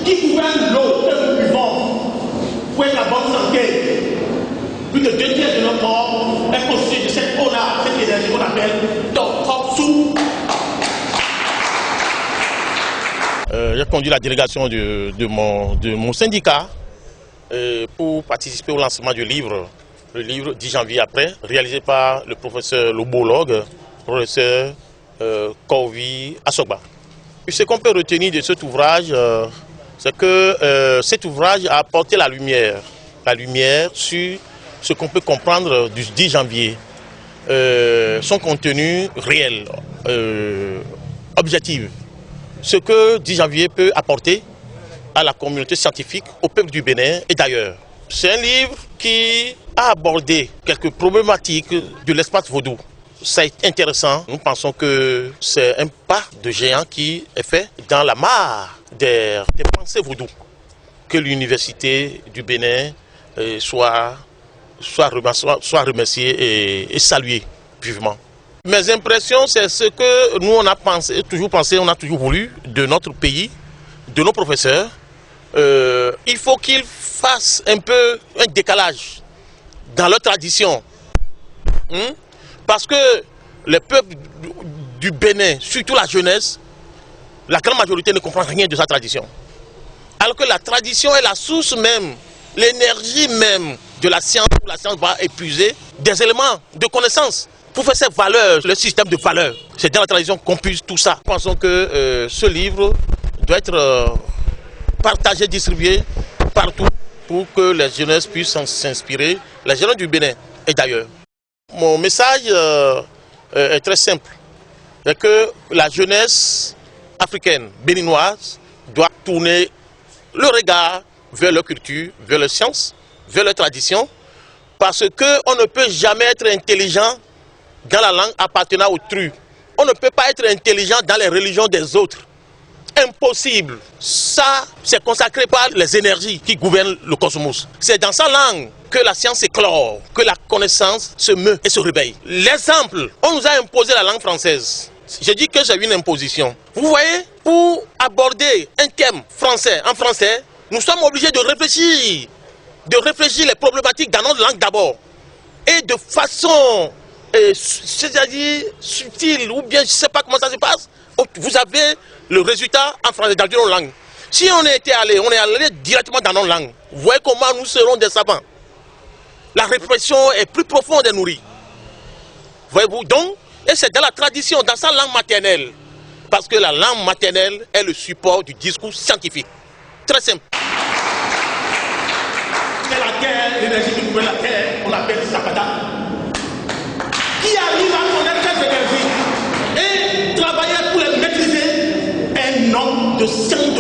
Qui gouverne l'eau que nous buvons pour être la bonne santé. Plus de 2 tiers de notre corps est constitué de cette eau-là, cette énergie qu'on appelle notre propre soupe. J'ai conduit la délégation de mon syndicat pour participer au lancement du livre, le livre 10 janvier après, réalisé par le professeur lobologue, professeur Corvi Asogba. Ce qu'on peut retenir de cet ouvrage, c'est que cet ouvrage a apporté la lumière sur ce qu'on peut comprendre du 10 janvier, son contenu réel, objectif, ce que 10 janvier peut apporter à la communauté scientifique, au peuple du Bénin et d'ailleurs. C'est un livre qui a abordé quelques problématiques de l'espace vaudou. C'est intéressant, nous pensons que c'est un pas de géant qui est fait dans la mare des pensées vaudou. Que l'université du Bénin soit remerciée et saluée vivement. Mes impressions, c'est ce que nous on a toujours pensé, on a toujours voulu de notre pays, de nos professeurs. Il faut qu'ils fassent un peu un décalage dans leur tradition. Parce que les peuples du Bénin, surtout la jeunesse, la grande majorité ne comprend rien de sa tradition. Alors que la tradition est la source même, l'énergie même de la science, où la science va épuiser des éléments de connaissance pour faire ces valeurs, le système de valeurs. C'est dans la tradition qu'on puise tout ça. Nous pensons que ce livre doit être partagé, distribué partout pour que les jeunesses puissent s'inspirer, les jeunes du Bénin et d'ailleurs. Mon message est très simple, c'est que la jeunesse africaine, béninoise, doit tourner le regard vers leur culture, vers leur science, vers leur tradition, parce qu'on ne peut jamais être intelligent dans la langue appartenant au autrui. On ne peut pas être intelligent dans les religions des autres. Impossible. Ça, c'est consacré par les énergies qui gouvernent le cosmos. C'est dans sa langue que la science éclore, que la connaissance se meut et se réveille. L'exemple, on nous a imposé la langue française. Je dis que c'est une imposition. Vous voyez, pour aborder un thème français en français, nous sommes obligés de réfléchir les problématiques dans notre langue d'abord. Et de façon, c'est-à-dire subtile, ou bien je ne sais pas comment ça se passe, vous avez le résultat en français dans une langue. Si on est allé directement dans nos langues, vous voyez comment nous serons des savants. La réflexion est plus profonde et nourrie. Voyez-vous donc, et c'est dans la tradition, dans sa langue maternelle. Parce que la langue maternelle est le support du discours scientifique. Très simple. C'est la terre, l'énergie qui gouverne la terre, on l'appelle Sapata. Qui arrive à connaître cette énergie et travailler pour les maîtriser, un homme de science